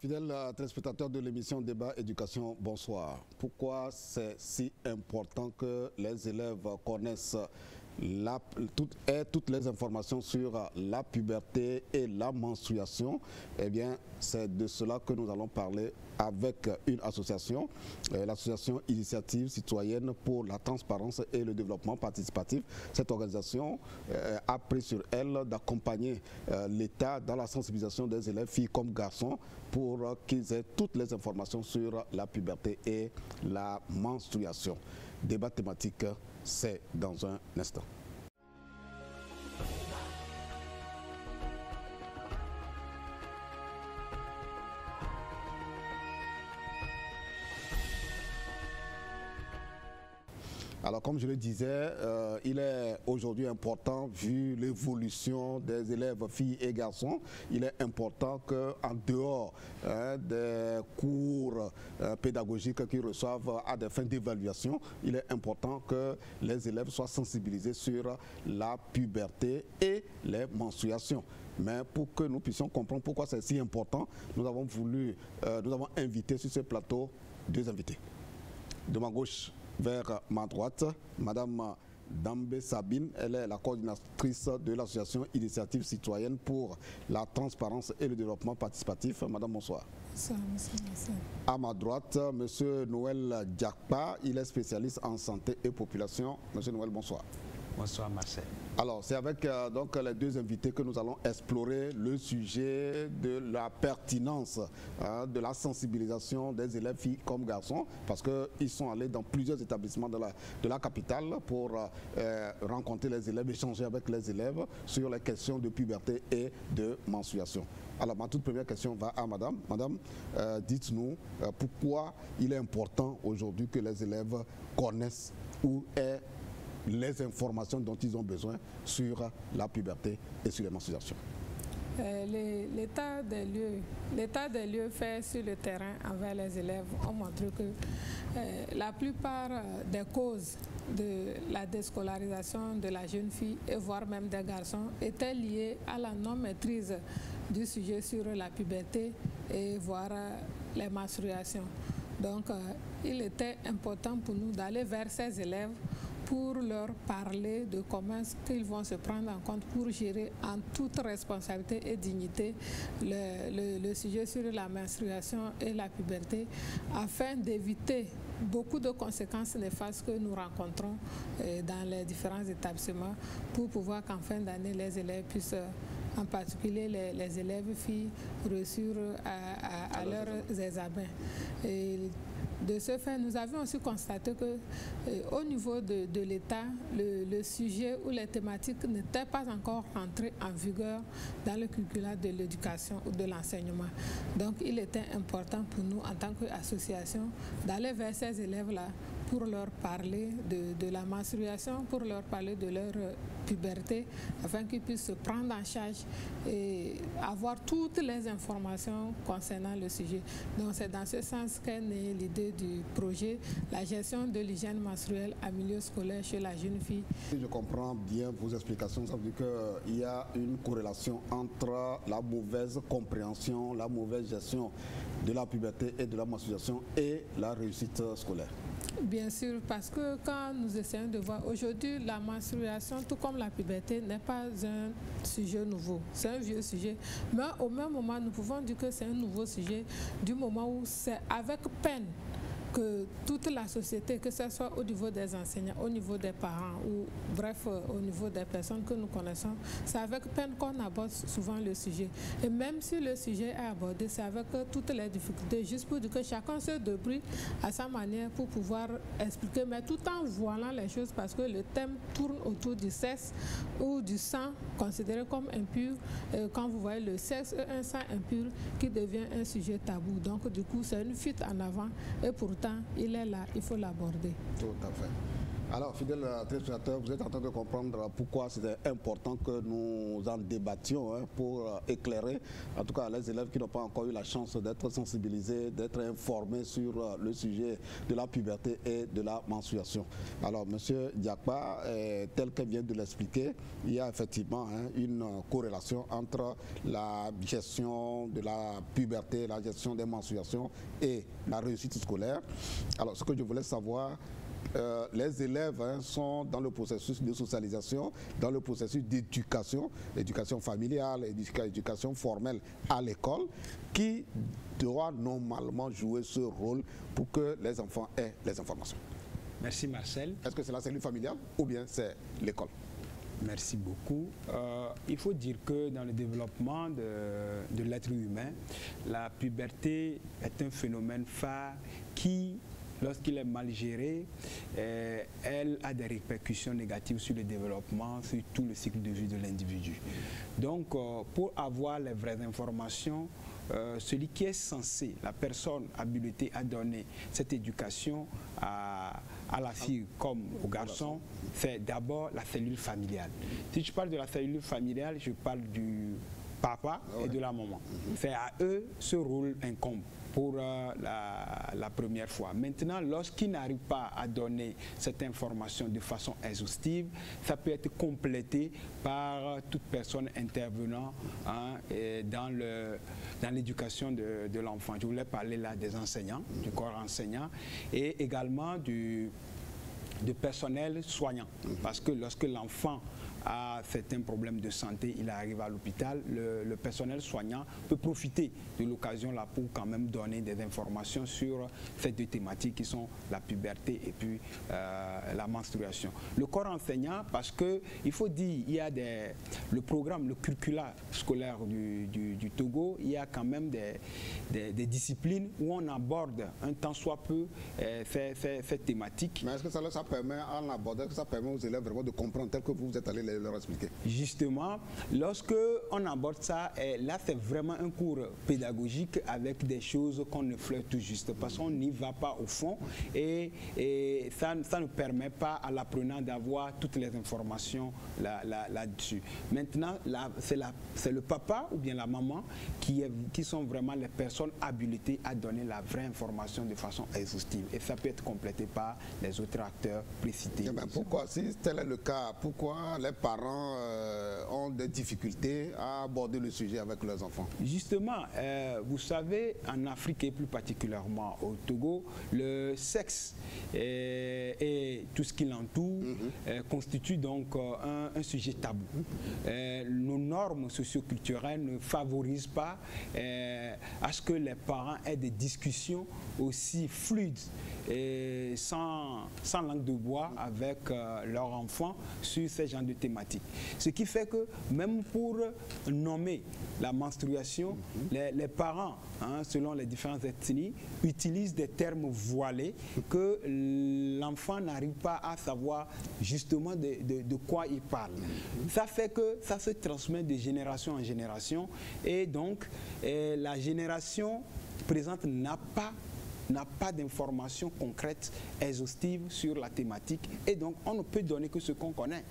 Fidèles téléspectateurs de l'émission Débat Éducation, bonsoir. Pourquoi c'est si important que les élèves connaissent toutes les informations sur la puberté et la menstruation? Eh bien, c'est de cela que nous allons parler avec une association, l'association Initiative Citoyenne pour la Transparence et le Développement Participatif. Cette organisation a pris sur elle d'accompagner l'État dans la sensibilisation des élèves, filles comme garçons, pour qu'ils aient toutes les informations sur la puberté et la menstruation. Débat thématique, c'est dans un instant. Alors, comme je le disais, il est aujourd'hui important, vu l'évolution des élèves filles et garçons, il est important qu'en dehors des cours pédagogiques qu'ils reçoivent à des fins d'évaluation, il est important que les élèves soient sensibilisés sur la puberté et les menstruations. Mais pour que nous puissions comprendre pourquoi c'est si important, nous avons invité sur ce plateau deux invités. De ma gauche vers ma droite, Madame Dambé Sabine, elle est la coordinatrice de l'association Initiative Citoyenne pour la Transparence et le Développement Participatif. Madame, bonsoir. Bonsoir, monsieur. À ma droite, Monsieur Noël Diakpa, il est spécialiste en santé et population. Monsieur Noël, bonsoir. Bonsoir Marcel. Alors, c'est avec donc les deux invités que nous allons explorer le sujet de la pertinence de la sensibilisation des élèves filles comme garçons, parce qu'ils sont allés dans plusieurs établissements de la capitale pour rencontrer les élèves, échanger avec les élèves sur les questions de puberté et de menstruation. Alors, ma toute première question va à Madame. Madame, dites-nous pourquoi il est important aujourd'hui que les élèves connaissent où est les informations dont ils ont besoin sur la puberté et sur les menstruations. L'état des lieux fait sur le terrain envers les élèves ont montré que la plupart des causes de la déscolarisation de la jeune fille et voire même des garçons étaient liées à la non-maîtrise du sujet sur la puberté et voire les menstruations. Donc, il était important pour nous d'aller vers ces élèves pour leur parler de comment ils vont se prendre en compte pour gérer en toute responsabilité et dignité le sujet sur la menstruation et la puberté, afin d'éviter beaucoup de conséquences néfastes que nous rencontrons dans les différents établissements, pour pouvoir qu'en fin d'année, les élèves puissent, en particulier les élèves filles, réussir à leurs examens. Et de ce fait, nous avions aussi constaté que au niveau de l'État, le sujet ou les thématiques n'étaient pas encore rentrées en vigueur dans le curriculum de l'éducation ou de l'enseignement. Donc, il était important pour nous, en tant qu'association, d'aller vers ces élèves-là pour leur parler de la menstruation, pour leur parler de leur puberté, afin qu'ils puissent se prendre en charge et avoir toutes les informations concernant le sujet. Donc, c'est dans ce sens qu'est née l'idée du projet, la gestion de l'hygiène menstruelle en milieu scolaire chez la jeune fille. Si je comprends bien vos explications, ça veut dire qu'il y a une corrélation entre la mauvaise compréhension, la mauvaise gestion de la puberté et de la menstruation et la réussite scolaire. Bien sûr, parce que quand nous essayons de voir, aujourd'hui, la menstruation, tout comme la puberté, n'est pas un sujet nouveau. C'est un vieux sujet. Mais au même moment, nous pouvons dire que c'est un nouveau sujet du moment où c'est avec peine que toute la société, que ce soit au niveau des enseignants, au niveau des parents ou bref au niveau des personnes que nous connaissons, c'est avec peine qu'on aborde souvent le sujet. Et même si le sujet est abordé, c'est avec toutes les difficultés, juste pour dire que chacun se débrouille à sa manière pour pouvoir expliquer, mais tout en voilant les choses, parce que le thème tourne autour du sexe ou du sang considéré comme impur. Quand vous voyez le sexe et un sang impur qui devient un sujet tabou. Donc du coup, c'est une fuite en avant et pourtant, il est là, il faut l'aborder. Tout à fait. Alors, fidèles téléspectateurs, vous êtes en train de comprendre pourquoi c'était important que nous en débattions pour éclairer, en tout cas les élèves qui n'ont pas encore eu la chance d'être sensibilisés, d'être informés sur le sujet de la puberté et de la menstruation. Alors, Monsieur Diakpa, tel que vient de l'expliquer, il y a effectivement une corrélation entre la gestion de la puberté, la gestion des menstruations et la réussite scolaire. Alors, ce que je voulais savoir, les élèves sont dans le processus de socialisation, dans le processus d'éducation, éducation familiale, éducation formelle à l'école, qui doit normalement jouer ce rôle pour que les enfants aient les informations. Merci Marcel. Est-ce que c'est la cellule familiale ou bien c'est l'école? Merci beaucoup. Il faut dire que dans le développement de l'être humain, la puberté est un phénomène phare qui, lorsqu'il est mal géré, elle a des répercussions négatives sur le développement, sur tout le cycle de vie de l'individu. Donc, pour avoir les vraies informations, celui qui est censé, la personne habilitée à donner cette éducation à la fille comme au garçon, c'est d'abord la cellule familiale. Si je parle de la cellule familiale, je parle du papa et de la maman. C'est à eux ce rôle incombe pour la première fois. Maintenant, lorsqu'ils n'arrivent pas à donner cette information de façon exhaustive, ça peut être complété par toute personne intervenant dans l'éducation de l'enfant. Je voulais parler là des enseignants, du corps enseignant, et également du personnel soignant. Parce que lorsque l'enfant a certains problèmes de santé, il arrive à l'hôpital, le personnel soignant peut profiter de l'occasion là pour quand même donner des informations sur ces deux thématiques qui sont la puberté et puis la menstruation. Le corps enseignant, parce que il faut dire, il y a le programme, le curricula scolaire du Togo, il y a quand même des disciplines où on aborde un tant soit peu ces thématiques. Mais est-ce que ça permet, en abordant, que ça permet aux élèves vraiment de comprendre tel que vous êtes allé leur expliquer? Justement, lorsque on aborde ça, là c'est vraiment un cours pédagogique avec des choses qu'on ne fleure tout juste parce qu'on n'y va pas au fond et ça ne permet pas à l'apprenant d'avoir toutes les informations là-dessus. Maintenant, c'est le papa ou bien la maman qui sont vraiment les personnes habilitées à donner la vraie information de façon exhaustive et ça peut être complété par les autres acteurs précités. Pourquoi, si tel est le cas, pourquoi les parents ont des difficultés à aborder le sujet avec leurs enfants? Justement, vous savez, en Afrique et plus particulièrement au Togo, le sexe et tout ce qui l'entoure constitue donc un sujet tabou. Nos normes socioculturelles ne favorisent pas à ce que les parents aient des discussions aussi fluides et sans langue de bois avec leurs enfants sur ces genres de thématiques. Ce qui fait que même pour nommer la menstruation, les parents, selon les différentes ethnies, utilisent des termes voilés que l'enfant n'arrive pas à savoir justement de quoi il parle. Ça fait que ça se transmet de génération en génération et donc la génération présente n'a pas d'informations concrètes, exhaustives sur la thématique et donc on ne peut donner que ce qu'on connaît.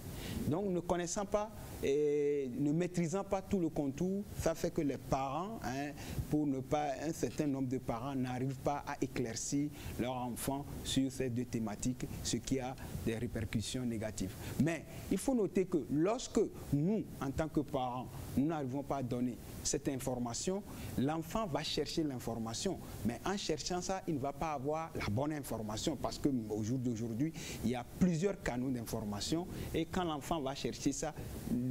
Donc ne connaissant pas et ne maîtrisant pas tout le contour, ça fait que les parents, un certain nombre de parents n'arrivent pas à éclaircir leurs enfants sur ces deux thématiques, ce qui a des répercussions négatives. Mais il faut noter que lorsque nous, en tant que parents, nous n'arrivons pas à donner cette information, l'enfant va chercher l'information. Mais en cherchant ça, il ne va pas avoir la bonne information parce qu'au jour d'aujourd'hui, il y a plusieurs canaux d'information et quand l'enfant va chercher ça,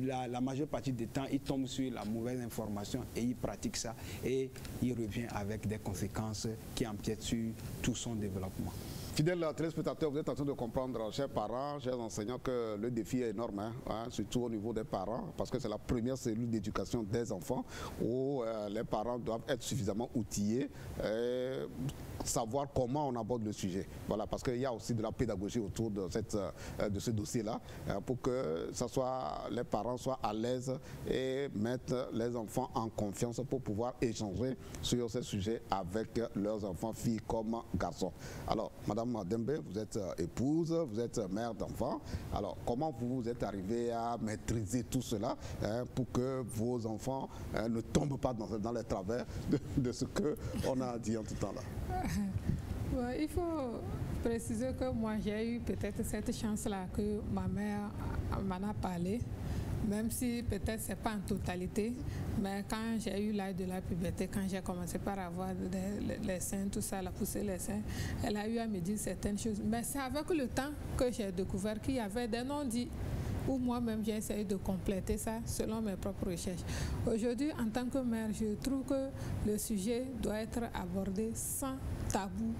la majeure partie du temps, il tombe sur la mauvaise information et il pratique ça et il revient avec des conséquences qui empiètent sur tout son développement. Fidèles téléspectateurs, vous êtes en train de comprendre, chers parents, chers enseignants, que le défi est énorme, surtout au niveau des parents, parce que c'est la première cellule d'éducation des enfants où les parents doivent être suffisamment outillés, savoir comment on aborde le sujet. Voilà, parce qu'il y a aussi de la pédagogie autour de ce dossier-là, pour que les parents soient à l'aise et mettent les enfants en confiance pour pouvoir échanger sur ces sujets avec leurs enfants, filles comme garçons. Alors, Madame Madame Dembe, vous êtes épouse, vous êtes mère d'enfants. Alors, comment vous êtes arrivé à maîtriser tout cela pour que vos enfants ne tombent pas dans les travers de ce qu'on a dit en tout temps là? Il faut préciser que moi, j'ai eu peut-être cette chance-là que ma mère m'en a parlé. Même si peut-être ce n'est pas en totalité, mais quand j'ai eu l'âge de la puberté, quand j'ai commencé par avoir les seins, tout ça, la poussée les seins, elle a eu à me dire certaines choses. Mais c'est avec le temps que j'ai découvert qu'il y avait des non-dits, où moi-même j'ai essayé de compléter ça selon mes propres recherches. Aujourd'hui, en tant que mère, je trouve que le sujet doit être abordé sans tabou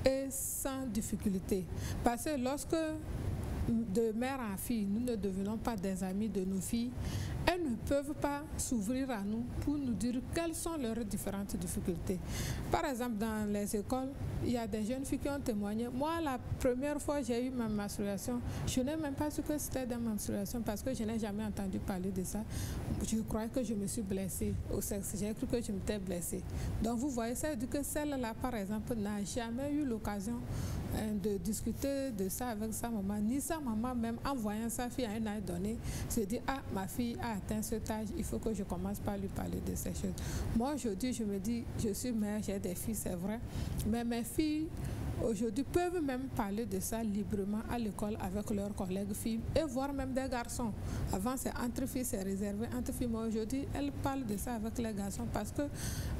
et sans difficulté. Parce que lorsque de mère en fille, nous ne devenons pas des amis de nos filles, elles ne peuvent pas s'ouvrir à nous pour nous dire quelles sont leurs différentes difficultés. Par exemple, dans les écoles, il y a des jeunes filles qui ont témoigné. Moi, la première fois que j'ai eu ma menstruation, je n'ai même pas su que c'était des menstruations parce que je n'ai jamais entendu parler de ça. Je croyais que je me suis blessée au sexe. J'ai cru que je m'étais blessée. Donc, vous voyez, ça veut dire que celle-là, par exemple, n'a jamais eu l'occasion de discuter de ça avec sa maman, ni sa maman même en voyant sa fille à un âge donné, se dit « Ah, ma fille a atteint cet âge, il faut que je commence par lui parler de ces choses. » Moi, aujourd'hui, je me dis, je suis mère, j'ai des filles, c'est vrai, mais mes filles, aujourd'hui, peuvent même parler de ça librement à l'école avec leurs collègues filles et voire même des garçons. Avant, c'est entre filles, c'est réservé entre filles, mais aujourd'hui, elles parlent de ça avec les garçons parce que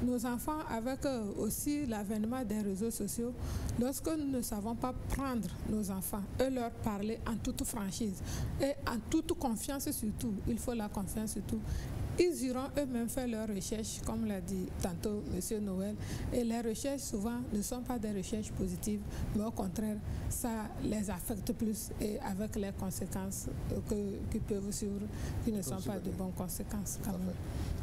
nos enfants, avec aussi l'avènement des réseaux sociaux, lorsque nous ne savons pas prendre nos enfants et leur parler en toute franchise et en toute confiance surtout, il faut la confiance surtout, ils iront eux-mêmes faire leurs recherches, comme l'a dit tantôt M. Noël. Et les recherches, souvent, ne sont pas des recherches positives, mais au contraire, ça les affecte plus et avec les conséquences qui peuvent suivre, qui ne sont pas de bonnes conséquences quand même.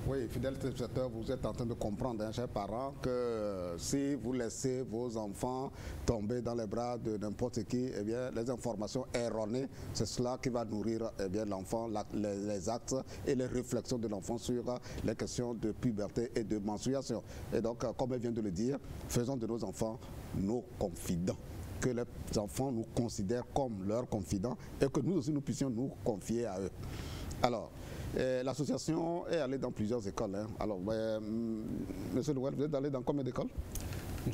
Oui, fidèles téléspectateurs, vous êtes en train de comprendre, chers parents, que si vous laissez vos enfants tomber dans les bras de n'importe qui, eh bien, les informations erronées, c'est cela qui va nourrir l'enfant, les actes et les réflexions de l'enfant sur les questions de puberté et de menstruation. Et donc, comme elle vient de le dire, faisons de nos enfants nos confidents. Que les enfants nous considèrent comme leurs confidents et que nous aussi nous puissions nous confier à eux. Alors, l'association est allée dans plusieurs écoles. Hein. Alors, Monsieur Noël, vous êtes allé dans combien d'écoles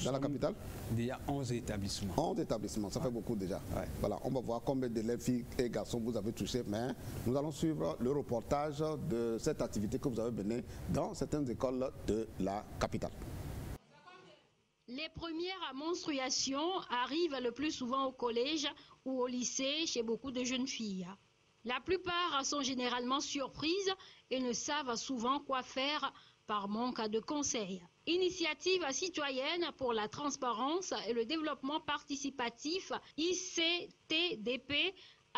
dans la capitale? Il y a 11 établissements. 11 établissements, ça fait beaucoup déjà. Ouais. Voilà, on va voir combien d'élèves, filles et garçons vous avez touché, mais nous allons suivre le reportage de cette activité que vous avez menée dans certaines écoles de la capitale. Les premières menstruations arrivent le plus souvent au collège ou au lycée chez beaucoup de jeunes filles. La plupart sont généralement surprises et ne savent souvent quoi faire par manque de conseils. Initiative citoyenne pour la transparence et le développement participatif, ICTDP,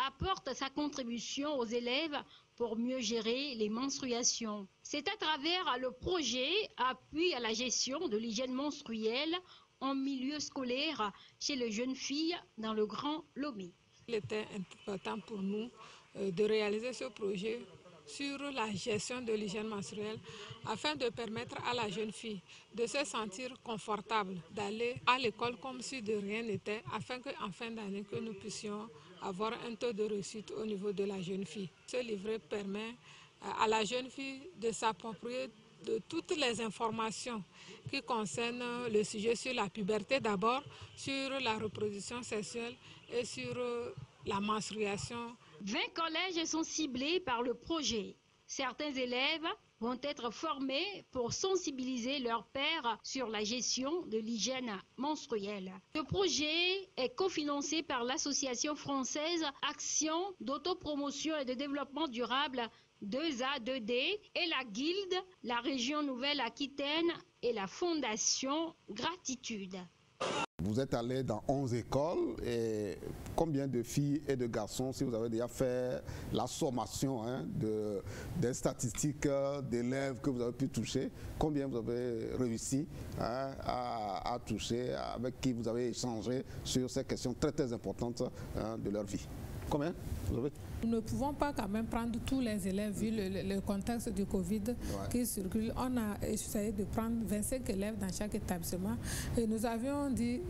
apporte sa contribution aux élèves pour mieux gérer les menstruations. C'est à travers le projet Appui à la gestion de l'hygiène menstruelle en milieu scolaire chez les jeunes filles dans le Grand Lomé. Il était important pour nous de réaliser ce projet sur la gestion de l'hygiène menstruelle afin de permettre à la jeune fille de se sentir confortable, d'aller à l'école comme si de rien n'était, afin qu'en fin d'année que nous puissions avoir un taux de réussite au niveau de la jeune fille. Ce livret permet à la jeune fille de s'approprier de toutes les informations qui concernent le sujet sur la puberté d'abord, sur la reproduction sexuelle et sur la menstruation. 20 collèges sont ciblés par le projet. Certains élèves vont être formés pour sensibiliser leurs pairs sur la gestion de l'hygiène menstruelle. Le projet est cofinancé par l'association française Action d'autopromotion et de développement durable 2A2D et la Guilde, la région Nouvelle-Aquitaine et la Fondation Gratitude. Vous êtes allé dans 11 écoles et combien de filles et de garçons, si vous avez déjà fait la sommation des statistiques d'élèves que vous avez pu toucher, combien vous avez réussi à toucher, avec qui vous avez échangé sur ces questions très très importantes de leur vie? Combien? Nous ne pouvons pas quand même prendre tous les élèves vu le contexte du Covid qui circule. On a essayé de prendre 25 élèves dans chaque établissement et nous avions dit,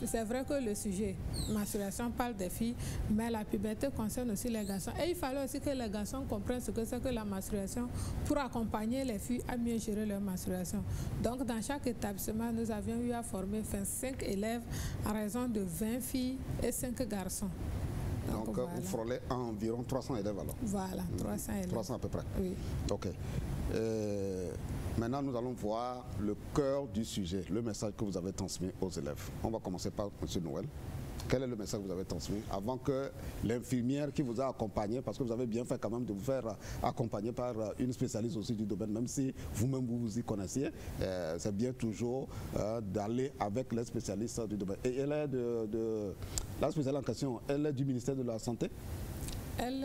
c'est vrai que le sujet menstruation parle des filles, mais la puberté concerne aussi les garçons. Et il fallait aussi que les garçons comprennent ce que c'est que la menstruation pour accompagner les filles à mieux gérer leur menstruation. Donc dans chaque établissement, nous avions eu à former 25 élèves à raison de 20 filles et 5 garçons. Donc voilà. Vous frôlez environ 300 élèves alors? Voilà, 300 élèves. 300 à peu près? Oui. Ok. Maintenant, nous allons voir le cœur du sujet, le message que vous avez transmis aux élèves. On va commencer par M. Noël. Quel est le message que vous avez transmis avant que l'infirmière qui vous a accompagné, parce que vous avez bien fait quand même de vous faire accompagner par une spécialiste aussi du domaine, même si vous-même vous y connaissiez, c'est bien toujours d'aller avec les spécialistes du domaine. Et elle est la spécialiste en question, elle est du ministère de la Santé? Elle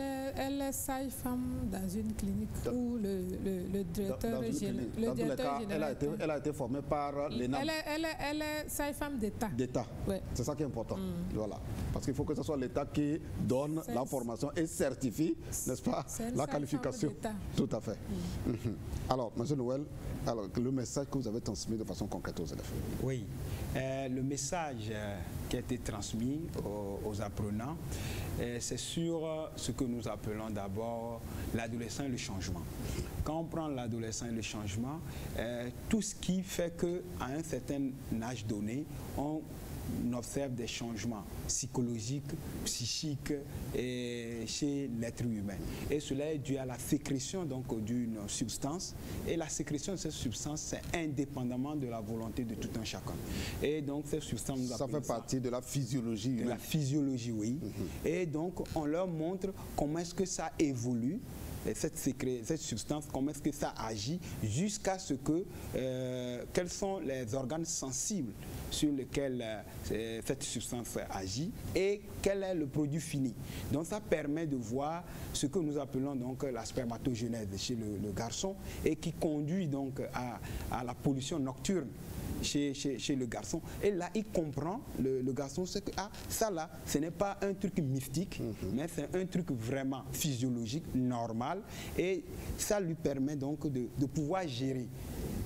est sage-femme dans une clinique où le directeur général. Elle a été formée par l'ENAM. Elle est sage-femme d'État. D'État. Ouais. C'est ça qui est important. Voilà. Parce qu'il faut que ce soit l'État qui donne la formation et certifie, n'est-ce pas, la qualification. Tout à fait. Alors, M. Noël, le message que vous avez transmis de façon concrète aux élèves. Oui. Le message qui a été transmis aux apprenants, c'est sur ce que nous appelons d'abord l'adolescent et le changement. Quand on prend l'adolescent et le changement, tout ce qui fait qu'à un certain âge donné, on observe des changements psychologiques, psychiques chez l'être humain. Et cela est dû à la sécrétion d'une substance. Et la sécrétion de cette substance, c'est indépendamment de la volonté de tout un chacun. Et donc cette substance, ça fait partie de la physiologie humaine. De la physiologie, oui. Et donc on leur montre comment est-ce que ça évolue. Cette substance, comment est-ce que ça agit jusqu'à ce que, quels sont les organes sensibles sur lesquels cette substance agit et quel est le produit fini. Donc ça permet de voir ce que nous appelons donc la spermatogenèse chez le garçon et qui conduit donc à la pollution nocturne chez le garçon. Et là, il comprend, le garçon, c'est que ça là, ce n'est pas un truc mystique, mais c'est un truc vraiment physiologique, normal. Et ça lui permet donc de pouvoir gérer.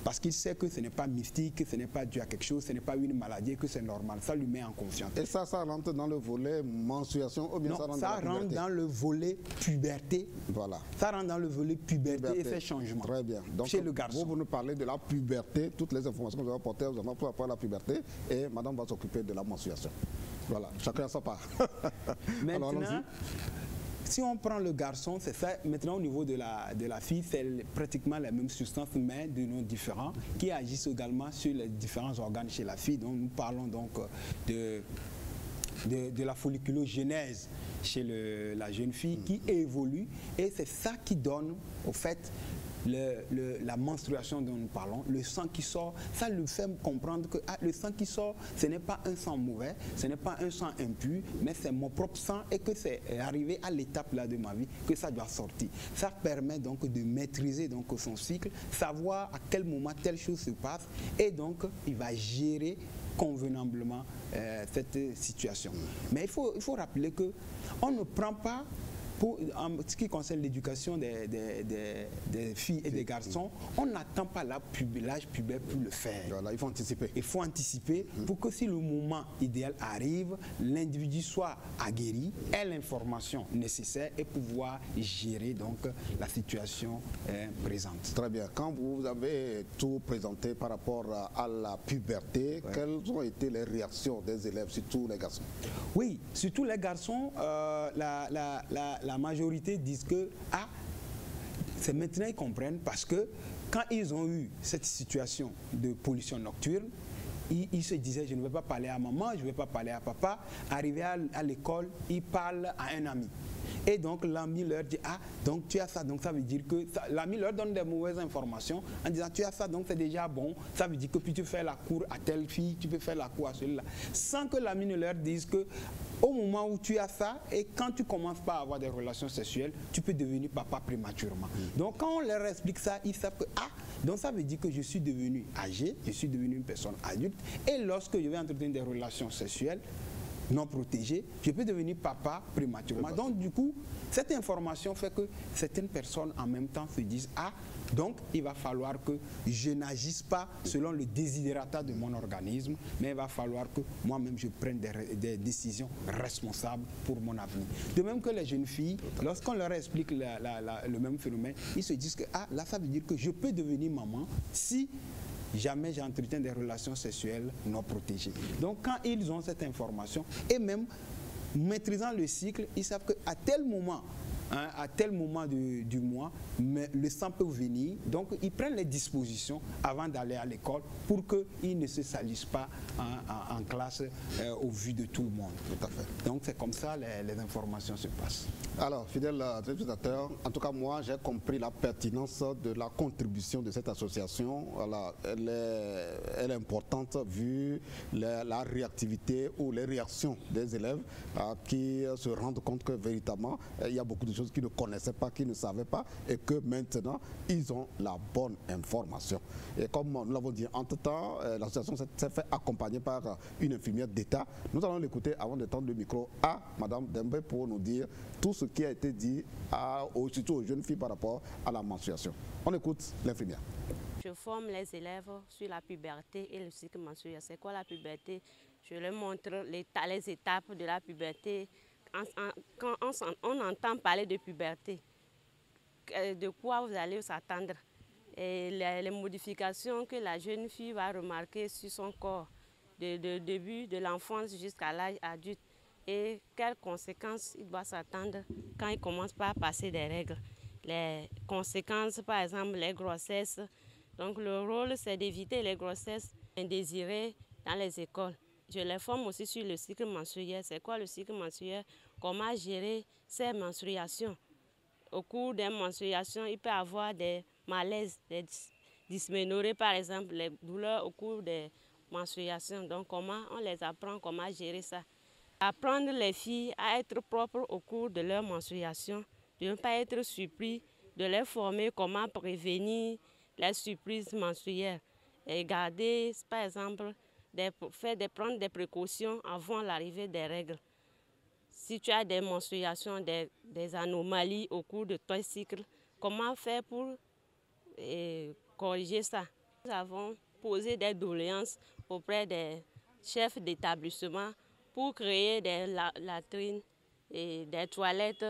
Parce qu'il sait que ce n'est pas mystique, que ce n'est pas dû à quelque chose, ce n'est pas une maladie, que c'est normal. Ça lui met en confiance. Et ça rentre dans le volet menstruation ou bien non, ça rentre dans le volet puberté. Voilà. Ça rentre dans le volet puberté et ses changements. Très bien. Donc, chez le garçon. Vous nous parlez de la puberté, toutes les informations que vous avez apportées pour rapport à la puberté, et madame va s'occuper de la menstruation. Voilà, chacun a sa part. Maintenant, alors, si on prend le garçon, c'est ça. Maintenant, au niveau de la fille, c'est pratiquement la même substance, mais de noms différents, qui agissent également sur les différents organes chez la fille. Donc, nous parlons donc de la folliculogénèse chez la jeune fille qui évolue. Et c'est ça qui donne, au fait, la menstruation dont nous parlons, le sang qui sort, ça lui fait comprendre que le sang qui sort, ce n'est pas un sang mauvais, ce n'est pas un sang impur, mais c'est mon propre sang et que c'est arrivé à l'étape là de ma vie que ça doit sortir. Ça permet donc de maîtriser donc son cycle, savoir à quel moment telle chose se passe et donc il va gérer convenablement cette situation. Mais il faut rappeler que on ne prend pas, en ce qui concerne l'éducation des filles et des garçons, on n'attend pas l'âge pubère pour le faire. Voilà, il faut anticiper. Il faut anticiper pour que si le moment idéal arrive, l'individu soit aguerri, ait l'information nécessaire et pouvoir gérer donc la situation présente. Très bien. Quand vous avez tout présenté par rapport à la puberté, quelles ont été les réactions des élèves, surtout les garçons? Oui, surtout les garçons, la majorité disent que c'est maintenant qu'ils comprennent parce que quand ils ont eu cette situation de pollution nocturne, ils se disaient je ne vais pas parler à maman, je ne vais pas parler à papa. Arrivé à l'école, ils parlent à un ami. Et donc l'ami leur dit donc tu as ça, donc ça veut dire que l'ami leur donne des mauvaises informations en disant tu as ça, donc c'est déjà bon, ça veut dire que puis tu fais la cour à telle fille, tu peux faire la cour à celui-là, sans que l'ami ne leur dise que au moment où tu as ça et quand tu commences pas à avoir des relations sexuelles, tu peux devenir papa prématurément. Donc quand on leur explique ça, ils savent que donc ça veut dire que je suis devenu âgé, je suis devenu une personne adulte et lorsque je vais entretenir des relations sexuelles, non protégé, je peux devenir papa prématurément. Donc du coup, cette information fait que certaines personnes en même temps se disent « Ah, donc il va falloir que je n'agisse pas selon le desiderata de mon organisme, mais il va falloir que moi-même je prenne des décisions responsables pour mon avenir. » De même que les jeunes filles, lorsqu'on leur explique le même phénomène, ils se disent que « Ah, là ça veut dire que je peux devenir maman si jamais j'entretiens des relations sexuelles non protégées. » Donc quand ils ont cette information, et même maîtrisant le cycle, ils savent qu'à tel moment, à tel moment du mois, mais le sang peut venir. Donc, ils prennent les dispositions avant d'aller à l'école pour qu'ils ne se salissent pas en classe au vu de tout le monde. Tout à fait. Donc, c'est comme ça les informations se passent. Alors, fidèle téléspectateur, en tout cas, moi, j'ai compris la pertinence de la contribution de cette association. Voilà, elle est importante vu la réactivité ou les réactions des élèves qui se rendent compte que véritablement, il y a beaucoup de choses qu'ils ne connaissaient pas, qu'ils ne savaient pas, et que maintenant, ils ont la bonne information. Et comme nous l'avons dit, entre-temps, l'association s'est fait accompagner par une infirmière d'État. Nous allons l'écouter avant de tendre le micro à Mme Dembe pour nous dire tout ce qui a été dit, surtout aux jeunes filles par rapport à la menstruation. On écoute l'infirmière. Je forme les élèves sur la puberté et le cycle menstruel. C'est quoi la puberté? Je leur montre les étapes de la puberté. Quand on entend parler de puberté, de quoi vous allez s'attendre, et les modifications que la jeune fille va remarquer sur son corps, de début de l'enfance jusqu'à l'âge adulte, et quelles conséquences il doit s'attendre quand il commence par passer des règles. Les conséquences, par exemple, les grossesses. Donc le rôle, c'est d'éviter les grossesses indésirées dans les écoles. Je les forme aussi sur le cycle menstruel. C'est quoi le cycle menstruel? Comment gérer ces menstruations? Au cours des menstruations, il peut y avoir des malaises, des dysménorrhées par exemple, les douleurs au cours des menstruations. Donc comment on les apprend, comment gérer ça? Apprendre les filles à être propres au cours de leur menstruation, de ne pas être surpris, de les former comment prévenir les surprises menstruelles. Et garder, par exemple, prendre des précautions avant l'arrivée des règles. Si tu as des menstruations, des anomalies au cours de ton cycle, comment faire pour corriger ça? Nous avons posé des doléances auprès des chefs d'établissement pour créer des latrines et des toilettes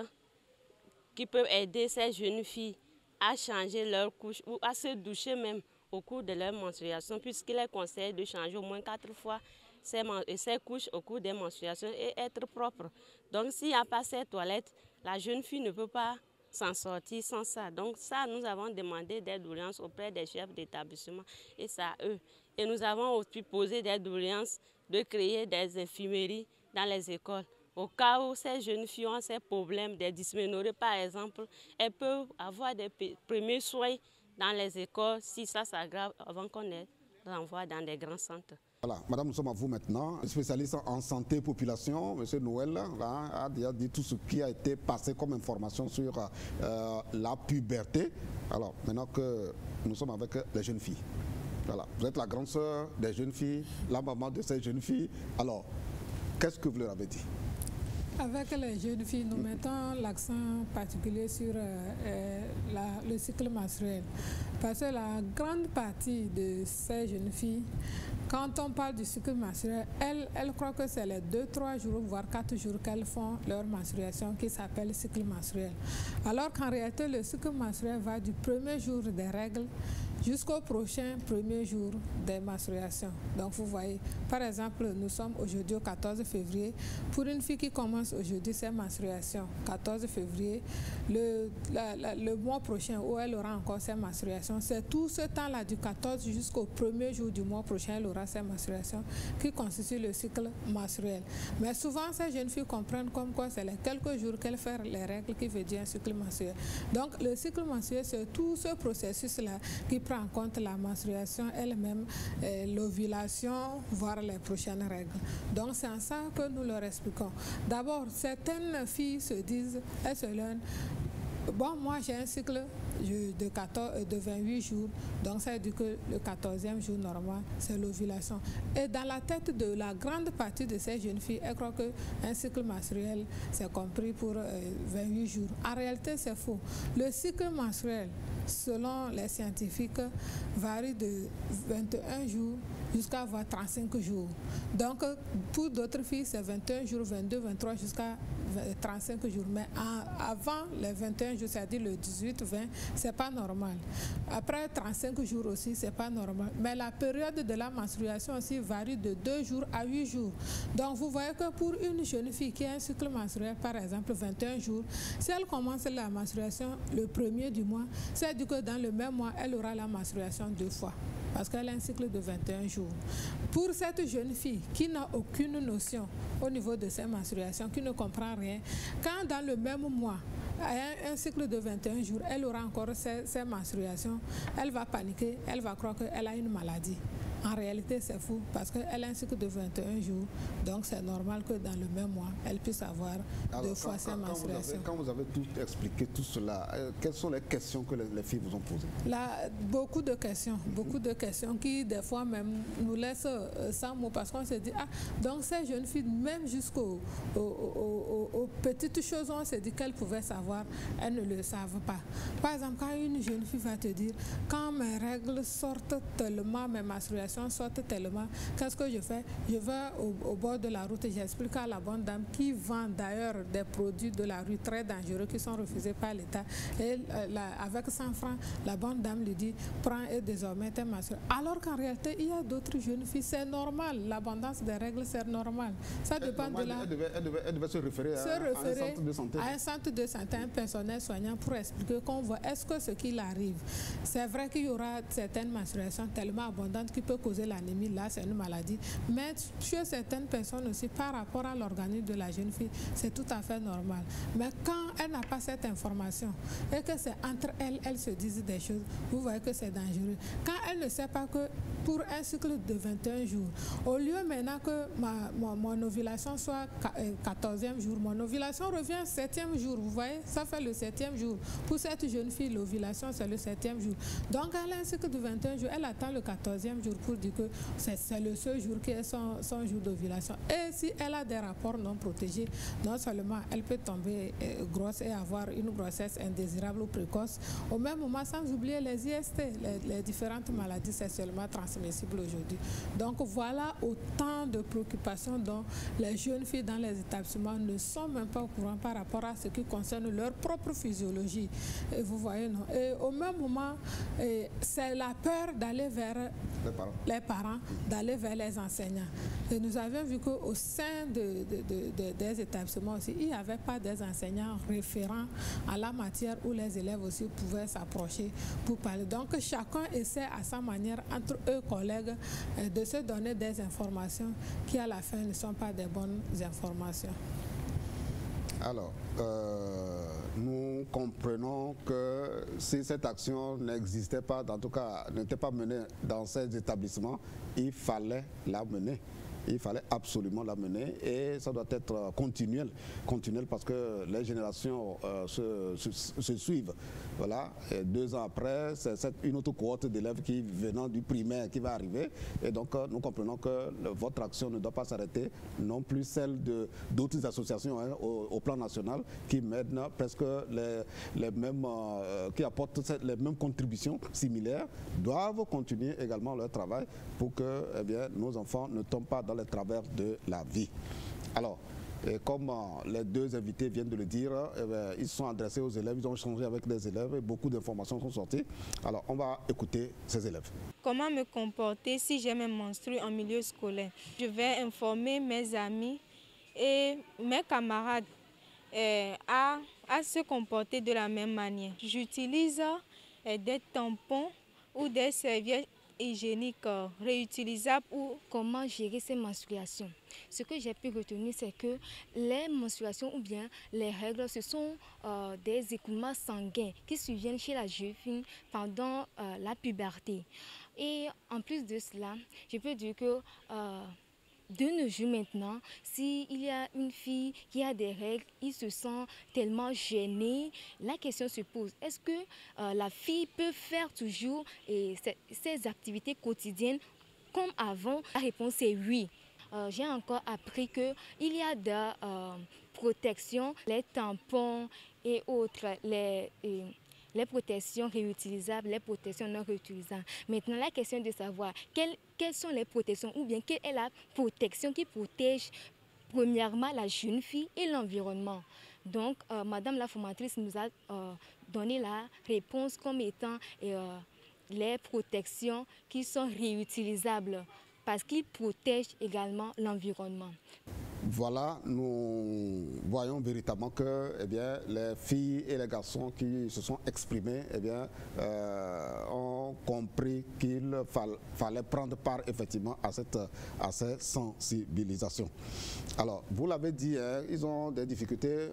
qui peuvent aider ces jeunes filles à changer leur couche ou à se doucher même au cours de leur menstruation, puisqu'il est conseillé de changer au moins 4 fois ses couches au cours des menstruations et être propre. Donc s'il n'y a pas ces toilettes, la jeune fille ne peut pas s'en sortir sans ça. Donc ça, nous avons demandé des doléances auprès des chefs d'établissement et ça à eux. Et nous avons aussi posé des doléances de créer des infirmeries dans les écoles. Au cas où ces jeunes filles ont ces problèmes, des dysménorrhées par exemple, elles peuvent avoir des premiers soins dans les écoles si ça s'aggrave avant qu'on les renvoie dans des grands centres. Voilà, madame, nous sommes à vous maintenant. Spécialiste en santé et population, monsieur Noël là, a déjà dit tout ce qui a été passé comme information sur la puberté. Alors, maintenant que nous sommes avec les jeunes filles. Voilà, vous êtes la grande sœur des jeunes filles, la maman de ces jeunes filles. Alors, qu'est-ce que vous leur avez dit? Avec les jeunes filles, nous mettons l'accent particulier sur le cycle menstruel. Parce que la grande partie de ces jeunes filles, quand on parle du cycle menstruel, elles croient que c'est les 2-3 jours, voire 4 jours qu'elles font leur menstruation qui s'appelle cycle menstruel. Alors qu'en réalité, le cycle menstruel va du premier jour des règles jusqu'au prochain premier jour des menstruations. Donc vous voyez, par exemple, nous sommes aujourd'hui au 14 février. Pour une fille qui commence aujourd'hui ses menstruations, 14 février, le mois prochain où elle aura encore ses menstruations, c'est tout ce temps-là du 14 jusqu'au premier jour du mois prochain, elle aura ses menstruations qui constituent le cycle menstruel. Mais souvent, ces jeunes filles comprennent comme quoi c'est les quelques jours qu'elles font les règles qui veut dire un cycle menstruel. Donc le cycle menstruel, c'est tout ce processus-là qui prend en compte la menstruation elle-même, l'ovulation, voire les prochaines règles. Donc c'est en ça que nous leur expliquons. D'abord, certaines filles se disent, elles se lèvent, Bon, moi j'ai un cycle de 28 jours, donc ça veut dire que le 14e jour normal, c'est l'ovulation. Et dans la tête de la grande partie de ces jeunes filles, elles croient qu'un cycle menstruel, c'est compris pour 28 jours. En réalité, c'est faux. Le cycle menstruel, selon les scientifiques, varie de 21 jours jusqu'à 35 jours. Donc, pour d'autres filles, c'est 21 jours, 22, 23 jusqu'à 35 jours. Mais avant les 21 jours, c'est-à-dire le 18, 20, c'est pas normal. Après 35 jours aussi, c'est pas normal. Mais la période de la menstruation aussi varie de 2 jours à 8 jours. Donc, vous voyez que pour une jeune fille qui a un cycle menstruel, par exemple 21 jours, si elle commence la menstruation le premier du mois, c'est-à-dire que dans le même mois, elle aura la menstruation 2 fois. Parce qu'elle a un cycle de 21 jours. Pour cette jeune fille qui n'a aucune notion au niveau de ses menstruations, qui ne comprend rien, quand dans le même mois, un cycle de 21 jours, elle aura encore ses menstruations, elle va paniquer, elle va croire qu'elle a une maladie. En réalité, c'est fou parce qu'elle a un cycle de 21 jours, donc c'est normal que dans le même mois, elle puisse avoir 2 fois ses menstruations. Quand vous avez tout expliqué, tout cela, quelles sont les questions que les filles vous ont posées? Là, beaucoup de questions qui des fois même nous laissent sans mots parce qu'on se dit, ah, donc ces jeunes filles, même jusqu'aux petites choses, on se dit qu'elles pouvaient savoir, elles ne le savent pas. Par exemple, quand une jeune fille va te dire, quand mes règles sortent tellement, mes menstruations sortent tellement, qu'est-ce que je fais? Je vais au bord de la route et j'explique à la bonne dame qui vend d'ailleurs des produits de la rue très dangereux qui sont refusés par l'État. Et avec 100 francs, la bonne dame lui dit, prends et désormais tes menstruations. Alors qu'en réalité, il y a d'autres jeunes filles, c'est normal. L'abondance des règles, c'est normal. Ça dépend de la... Elle devait se référer à un centre de santé. À un centre de santé, un personnel soignant pour expliquer qu'on voit est-ce que ce qu'il arrive. C'est vrai qu'il y aura certaines menstruations tellement abondantes qui peuvent causer l'anémie, là c'est une maladie, mais chez certaines personnes aussi par rapport à l'organisme de la jeune fille, c'est tout à fait normal. Mais quand elle n'a pas cette information et que c'est entre elles se disent des choses, vous voyez que c'est dangereux. Quand elle ne sait pas que pour un cycle de 21 jours, au lieu maintenant que mon ovulation soit 14e jour, mon ovulation revient 7e jour, vous voyez, ça fait le 7e jour. Pour cette jeune fille, l'ovulation c'est le 7e jour. Donc elle a un cycle de 21 jours, elle attend le 14e jour pour dire que c'est le seul jour qui est son jour d'ovulation. Et si elle a des rapports non protégés, non seulement elle peut tomber grosse et avoir une grossesse indésirable ou précoce, au même moment sans oublier les IST, les différentes maladies sexuellement transmissibles aujourd'hui. Donc voilà autant de préoccupations dont les jeunes filles dans les établissements ne sont même pas au courant par rapport à ce qui concerne leur propre physiologie. Et vous voyez, non? Et au même moment, c'est la peur d'aller vers les parents, d'aller vers les enseignants. Et nous avions vu qu'au sein des établissements aussi, il n'y avait pas des enseignants référents à la matière où les élèves aussi pouvaient s'approcher pour parler. Donc chacun essaie à sa manière, entre eux collègues, de se donner des informations qui à la fin ne sont pas des bonnes informations. Alors, nous comprenons que si cette action n'existait pas, en tout cas n'était pas menée dans ces établissements, il fallait la mener. Il fallait absolument la mener et ça doit être continuel parce que les générations se suivent. Voilà. Et 2 ans après, c'est une autre cohorte d'élèves qui venant du primaire qui va arriver. Et donc, nous comprenons que votre action ne doit pas s'arrêter, non plus celle d'autres associations au plan national qui mènent presque les mêmes, qui apportent les mêmes contributions similaires, doivent continuer également leur travail pour que nos enfants ne tombent pas dans les travers de la vie. Alors, et comme les 2 invités viennent de le dire, ils sont adressés aux élèves, ils ont échangé avec des élèves et beaucoup d'informations sont sorties. Alors, on va écouter ces élèves. Comment me comporter si j'ai mes menstrues en milieu scolaire? Je vais informer mes amis et mes camarades à se comporter de la même manière. J'utilise des tampons ou des serviettes hygiéniques réutilisables. Ou comment gérer ces menstruations? Ce que j'ai pu retenir, c'est que les menstruations ou bien les règles, ce sont des écoulements sanguins qui surviennent chez la jeune fille pendant la puberté. Et en plus de cela, je peux dire que de nos jours maintenant, s'il y a une fille qui a des règles, il se sent tellement gêné. La question se pose, est-ce que la fille peut faire toujours ses activités quotidiennes comme avant? La réponse est oui. J'ai encore appris qu'il y a de protections, les tampons et autres, les protections réutilisables, les protections non réutilisables. Maintenant, la question est de savoir quelles sont les protections ou bien quelle est la protection qui protège premièrement la jeune fille et l'environnement. Donc, Madame la formatrice nous a donné la réponse comme étant les protections qui sont réutilisables parce qu'ils protègent également l'environnement. Voilà, nous voyons véritablement que les filles et les garçons qui se sont exprimés ont compris qu'il fallait prendre part effectivement à cette sensibilisation. Alors, vous l'avez dit, ils ont des difficultés,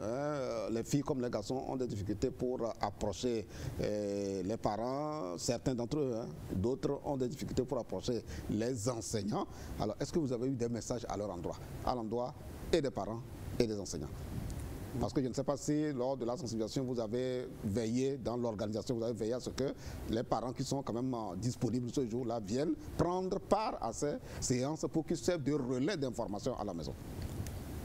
les filles comme les garçons ont des difficultés pour approcher les parents, certains d'entre eux, d'autres ont des difficultés pour approcher les enseignants. Alors, est-ce que vous avez eu des messages à leur endroit, et des parents et des enseignants? Parce que je ne sais pas si lors de la sensibilisation, vous avez veillé dans l'organisation, vous avez veillé à ce que les parents qui sont quand même disponibles ce jour-là viennent prendre part à ces séances pour qu'ils servent de relais d'information à la maison.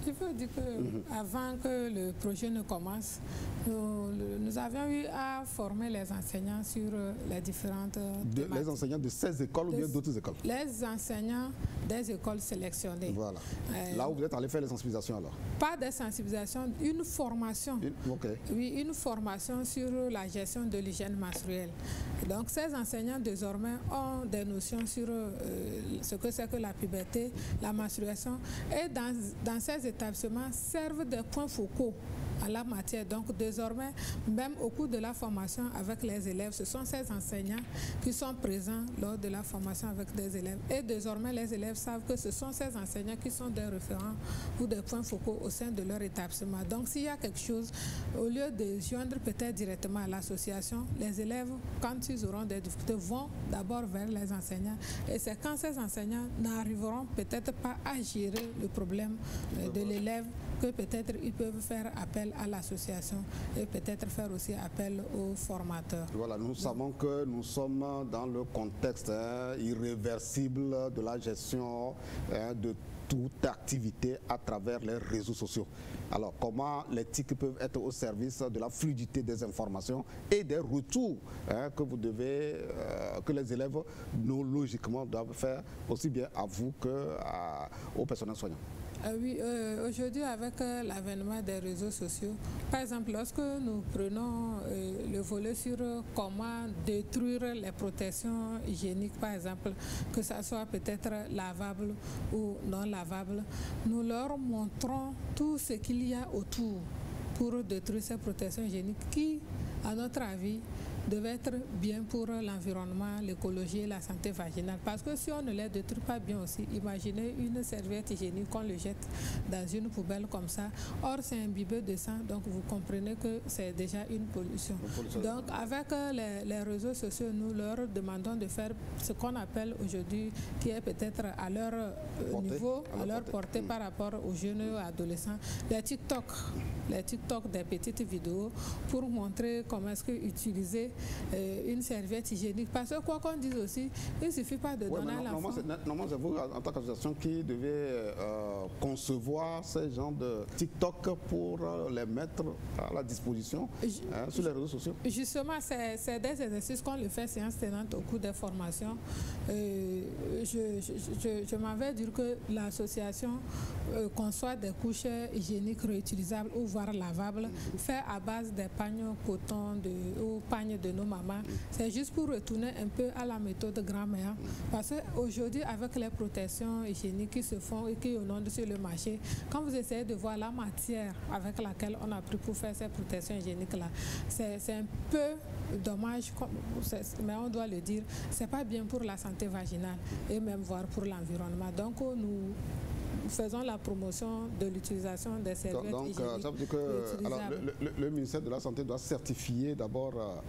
Il faut dire qu'avant que le projet ne commence, nous avions eu à former les enseignants sur les différentes thématiques. Les enseignants de ces écoles ou bien d'autres écoles? Les enseignants des écoles sélectionnées. Voilà. Là où vous êtes allé faire les sensibilisations alors? Pas des sensibilisations, une formation. Oui, une formation sur la gestion de l'hygiène menstruelle. Donc ces enseignants désormais ont des notions sur ce que c'est que la puberté, la menstruation, et dans ces établissements servent des points focaux à la matière. Donc désormais, même au cours de la formation avec les élèves, ce sont ces enseignants qui sont présents lors de la formation avec des élèves. Et désormais, les élèves savent que ce sont ces enseignants qui sont des référents ou des points focaux au sein de leur établissement. Donc s'il y a quelque chose, au lieu de joindre peut-être directement à l'association, les élèves, quand ils auront des difficultés, vont d'abord vers les enseignants. Et c'est quand ces enseignants n'arriveront peut-être pas à gérer le problème de l'élève que peut-être ils peuvent faire appel à l'association et peut-être faire aussi appel aux formateurs. Voilà, nous savons que nous sommes dans le contexte irréversible de la gestion de toute activité à travers les réseaux sociaux. Alors, comment les TIC peuvent être au service de la fluidité des informations et des retours que vous devez, que les élèves, logiquement, doivent faire aussi bien à vous qu'au personnel soignant? Oui, aujourd'hui avec l'avènement des réseaux sociaux, par exemple, lorsque nous prenons le volet sur comment détruire les protections hygiéniques, par exemple, que ça soit peut-être lavable ou non lavable, nous leur montrons tout ce qu'il y a autour pour détruire ces protections hygiéniques qui, à notre avis, devait être bien pour l'environnement, l'écologie et la santé vaginale. Parce que si on ne les détruit pas bien aussi, imaginez une serviette hygiénique qu'on le jette dans une poubelle comme ça. Or, c'est imbibé de sang, donc vous comprenez que c'est déjà une pollution. Donc, avec les réseaux sociaux, nous leur demandons de faire ce qu'on appelle aujourd'hui, qui est peut-être à leur niveau, à leur portée par rapport aux jeunes et aux adolescents, les TikTok des petites vidéos pour montrer comment est-ce que utiliser une serviette hygiénique. Parce que quoi qu'on dise aussi, il ne suffit pas de donner à l'enfant. Normalement, c'est vous, en tant qu'association, qui devez concevoir ces genres de TikTok pour les mettre à la disposition sur les réseaux sociaux. Justement, c'est des exercices qu'on le fait séance tenante au cours des formations. Je m'en vais dire que l'association conçoit des couches hygiéniques réutilisables ou voire lavables, fait à base des pagnes coton ou pagnes de nos mamans. C'est juste pour retourner un peu à la méthode grand-mère. Parce qu'aujourd'hui, avec les protections hygiéniques qui se font et qui inondent sur le marché, quand vous essayez de voir la matière avec laquelle on a pris pour faire ces protections hygiéniques-là, c'est un peu dommage, mais on doit le dire, c'est pas bien pour la santé vaginale et même voire pour l'environnement. Donc, faisons la promotion de l'utilisation des serviettes hygiéniques. Donc, ça veut dire que alors, le ministère de la Santé doit certifier d'abord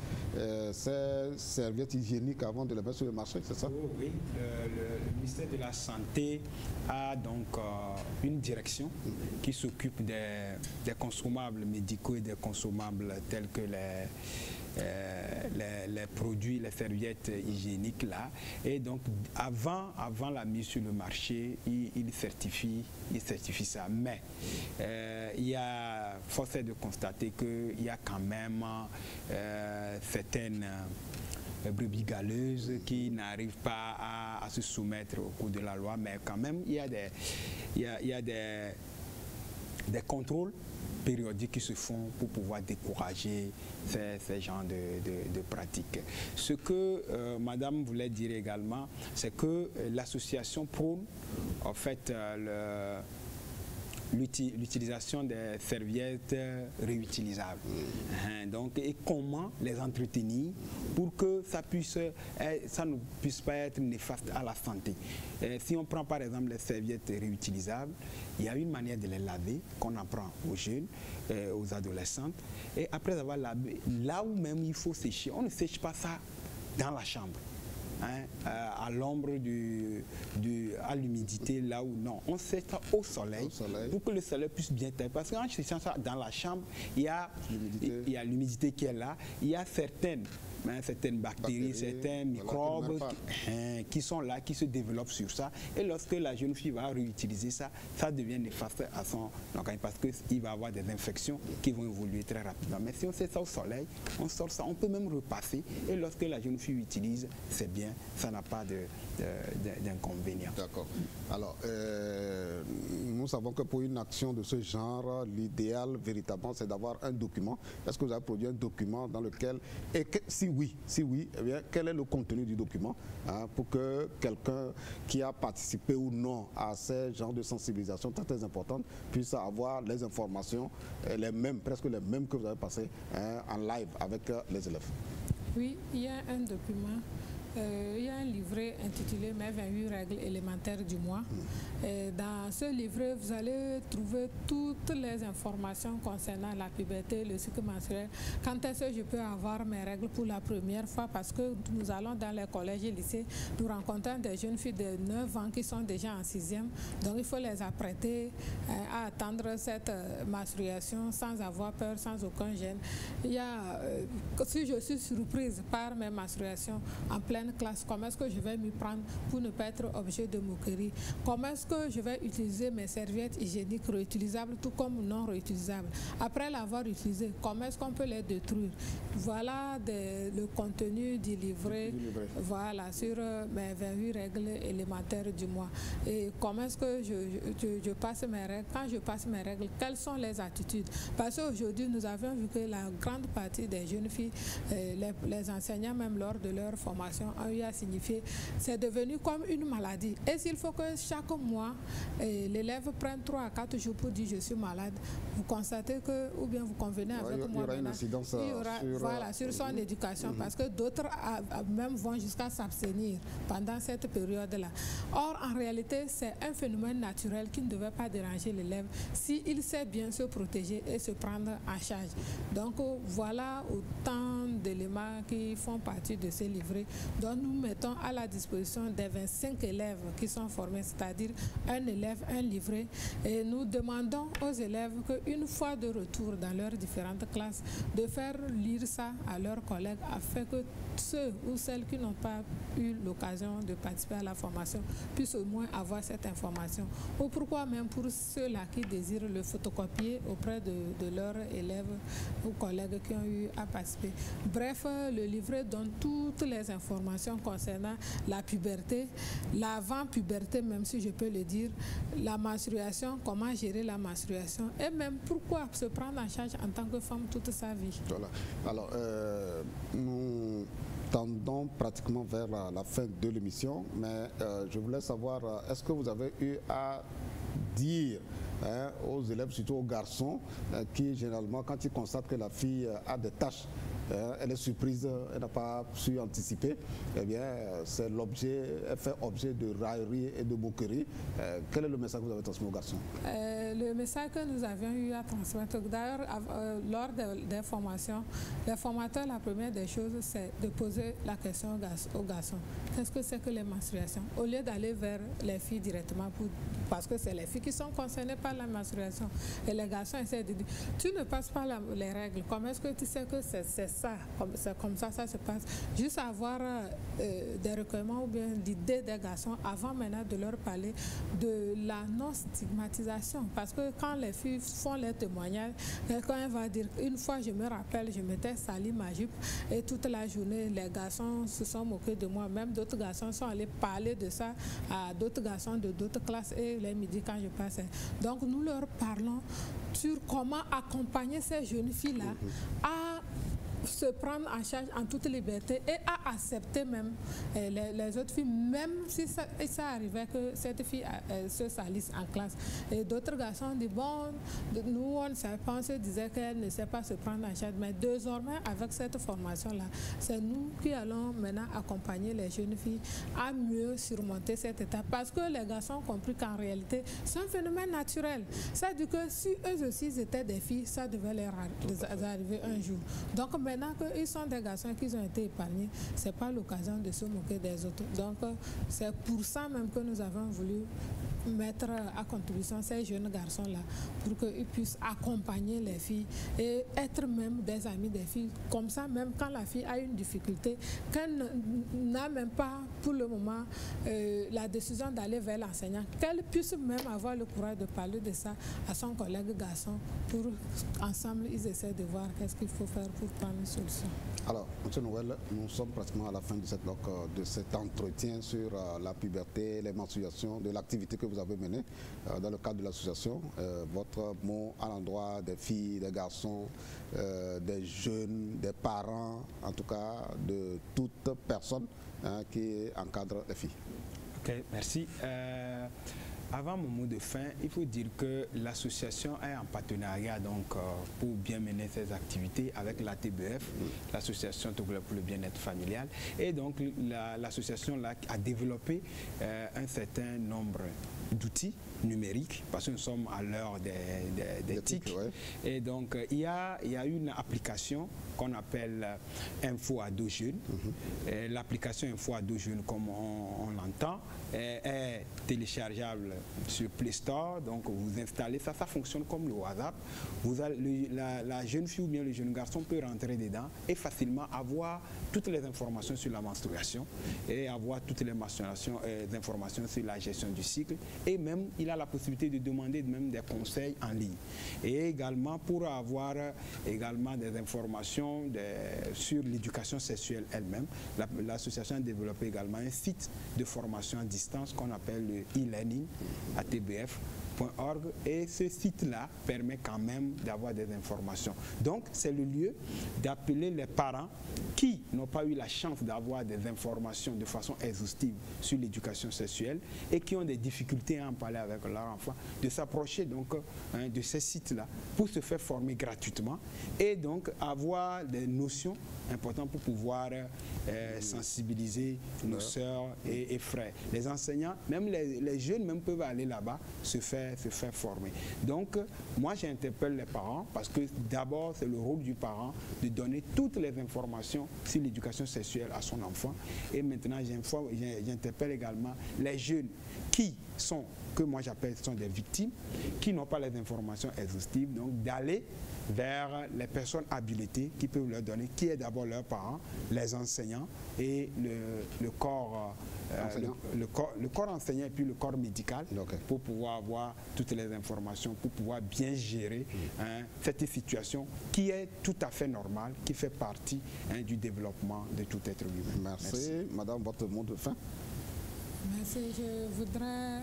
ces serviettes hygiéniques avant de les mettre sur le marché, c'est ça? Oui, le ministère de la Santé a donc une direction qui s'occupe des consommables médicaux et des consommables tels que les produits, les serviettes hygiéniques là. Et donc avant la mise sur le marché, il certifie ça. Mais force est de constater qu'il y a quand même certaines brebis galeuses qui n'arrivent pas à se soumettre au cours de la loi, mais quand même il y a des contrôles périodiques qui se font pour pouvoir décourager ces genres de pratiques. Ce que Madame voulait dire également, c'est que l'association prône en fait l'utilisation des serviettes réutilisables. Donc, et comment les entretenir pour que ça ne puisse pas être néfaste à la santé. Si on prend par exemple les serviettes réutilisables, il y a une manière de les laver qu'on apprend aux jeunes, aux adolescentes. Et après avoir lavé, là où même il faut sécher, on ne sèche pas ça dans la chambre. À l'ombre, à l'humidité, là où non. On sèche ça au soleil pour que le soleil puisse bien tailler. Parce qu'en séchant ça dans la chambre, il y a l'humidité qui est là, il y a certaines bactéries, certains microbes qui sont là, qui se développent sur ça. Et lorsque la jeune fille va réutiliser ça, ça devient néfaste à son organisme parce qu'il va avoir des infections qui vont évoluer très rapidement. Mais si on sait ça au soleil, on sort ça, on peut même repasser. Et lorsque la jeune fille utilise, c'est bien, ça n'a pas d'inconvénient. D'accord. Alors, nous savons que pour une action de ce genre, l'idéal véritablement, c'est d'avoir un document. Est-ce que vous avez produit un document dans lequel, si oui, eh bien, quel est le contenu du document pour que quelqu'un qui a participé ou non à ces genres de sensibilisation très importantes puisse avoir les informations, presque les mêmes que vous avez passées en live avec les élèves? Oui, il y a un document. Il y a un livret intitulé « Mes 28 règles élémentaires du mois ». Dans ce livret, vous allez trouver toutes les informations concernant la puberté, le cycle menstruel. Quand est-ce que je peux avoir mes règles pour la première fois? Parce que nous allons dans les collèges et lycées, nous rencontrons des jeunes filles de 9 ans qui sont déjà en 6e. Donc il faut les apprêter à attendre cette menstruation sans avoir peur, sans aucun gêne. Il y a, si je suis surprise par mes menstruations en pleine classe, comment est-ce que je vais m'y prendre pour ne pas être objet de moquerie? Comment est-ce que je vais utiliser mes serviettes hygiéniques réutilisables tout comme non réutilisables? Après l'avoir utilisé, comment est-ce qu'on peut les détruire? Voilà le contenu du livret, voilà, sur mes 28 règles élémentaires du mois. Et comment est-ce que je passe mes règles? Quand je passe mes règles, quelles sont les attitudes? Parce qu'aujourd'hui, nous avons vu que la grande partie des jeunes filles, les enseignants même lors de leur formation, ont eu à signifier, c'est devenu comme une maladie. Et s'il faut que chaque mois, l'élève prenne 3 à 4 jours pour dire je suis malade, vous constatez que, ou bien vous convenez avec moi, il y aura une incidence sur son éducation, parce que d'autres même vont jusqu'à s'abstenir pendant cette période-là. Or, en réalité, c'est un phénomène naturel qui ne devait pas déranger l'élève s'il sait bien se protéger et se prendre en charge. Donc, voilà autant d'éléments qui font partie de ces livrets dont nous mettons à la disposition des 25 élèves qui sont formés, c'est-à-dire un élève, un livret. Et nous demandons aux élèves qu'une fois de retour dans leurs différentes classes, de faire lire ça à leurs collègues afin que ceux ou celles qui n'ont pas eu l'occasion de participer à la formation puissent au moins avoir cette information. Ou pourquoi même pour ceux-là qui désirent le photocopier auprès de leurs élèves ou collègues qui ont eu à participer. Bref, le livret donne toutes les informations concernant la puberté, l'avant-puberté, même si je peux le dire, la menstruation, comment gérer la menstruation et même pourquoi se prendre en charge en tant que femme toute sa vie. Voilà. Alors, nous tendons pratiquement vers la fin de l'émission, mais je voulais savoir, est-ce que vous avez eu à dire aux élèves, surtout aux garçons, qui généralement, quand ils constatent que la fille a des taches elle est surprise, elle n'a pas su anticiper, eh bien, c'est l'objet, elle fait objet de raillerie et de moquerie. Quel est le message que vous avez transmis aux garçons? Le message que nous avions eu à transmettre, d'ailleurs, lors des formations, les formateurs, la première des choses, c'est de poser la question aux garçons. Qu'est-ce que c'est que les menstruations? Au lieu d'aller vers les filles directement, parce que c'est les filles qui sont concernées par la menstruation. Et les garçons essaient de dire, tu ne passes pas les règles. Comment est-ce que tu sais que c'est ça? C'est comme ça se passe. Juste avoir des recueillements ou bien l'idée des garçons avant maintenant de leur parler de la non-stigmatisation. Parce que quand les filles font les témoignages, quelqu'un va dire, une fois je me rappelle, je m'étais sali ma jupe et toute la journée, les garçons se sont moqués de moi. Même d'autres garçons sont allés parler de ça à d'autres garçons de d'autres classes et les midis quand je passais. Donc nous leur parlons sur comment accompagner ces jeunes filles-là à se prendre en charge en toute liberté et à accepter même les autres filles, même si ça arrivait que cette fille se salisse en classe. Et d'autres garçons disent, bon, nous on ne savait pas, on se disait qu'elle ne sait pas se prendre en charge, mais désormais avec cette formation-là, c'est nous qui allons maintenant accompagner les jeunes filles à mieux surmonter cette étape, parce que les garçons ont compris qu'en réalité, c'est un phénomène naturel. C'est-à-dire que si eux aussi étaient des filles, ça devait leur arriver un jour. Donc maintenant qu'ils sont des garçons qui ont été épargnés, ce n'est pas l'occasion de se moquer des autres. Donc c'est pour ça même que nous avons voulu mettre à contribution ces jeunes garçons-là pour qu'ils puissent accompagner les filles et être même des amis des filles. Comme ça, même quand la fille a une difficulté, qu'elle n'a même pas pour le moment la décision d'aller vers l'enseignant, qu'elle puisse même avoir le courage de parler de ça à son collègue garçon pour ensemble ils essaient de voir qu'est-ce qu'il faut faire pour prendre une solution. Alors, M. Noël, nous sommes pratiquement à la fin de cet entretien sur la puberté, les menstruations, de l'activité que vous avez menée dans le cadre de l'association. Votre mot à l'endroit des filles, des garçons, des jeunes, des parents, en tout cas de toute personne qui encadre les filles. Ok, merci. Avant mon mot de fin, il faut dire que l'association est en partenariat donc, pour bien mener ses activités avec la TBF, l'association pour le bien-être familial. Et donc l'association a développé un certain nombre d'outils numériques, parce que nous sommes à l'heure des TIC. Ouais. Et donc il y a une application qu'on appelle Info Ado Jeune. L'application Info Ado Jeune, comme on l'entend, est téléchargeable sur Play Store. Donc vous installez ça, ça fonctionne comme le WhatsApp. La jeune fille ou bien le jeune garçon peut rentrer dedans et facilement avoir toutes les informations sur la menstruation et avoir toutes les informations sur la gestion du cycle. Et même, il a la possibilité de demander même des conseils en ligne. Et également, pour avoir également des informations sur l'éducation sexuelle elle-même, l'association a développé également un site de formation à distance qu'on appelle le e-learning à tbf.org, et ce site-là permet quand même d'avoir des informations. Donc, c'est le lieu d'appeler les parents qui n'ont pas eu la chance d'avoir des informations de façon exhaustive sur l'éducation sexuelle et qui ont des difficultés à en parler avec leur enfant, de s'approcher donc de ces sites-là pour se faire former gratuitement et donc avoir des notions importantes pour pouvoir sensibiliser nos sœurs et frères. Les enseignants, même les jeunes même peuvent aller là-bas se faire former. Donc, moi j'interpelle les parents parce que d'abord c'est le rôle du parent de donner toutes les informations sur l'éducation sexuelle à son enfant. Et maintenant j'interpelle également les jeunes qui sont, que moi j'appelle sont des victimes, qui n'ont pas les informations exhaustives, donc d'aller vers les personnes habilitées qui peuvent leur donner, qui est d'abord leurs parents, les enseignants et le corps enseignant et puis le corps médical, pour pouvoir avoir toutes les informations, pour pouvoir bien gérer cette situation qui est tout à fait normale, qui fait partie du développement de tout être humain. Merci. Madame, votre mot de fin. Merci. Je voudrais,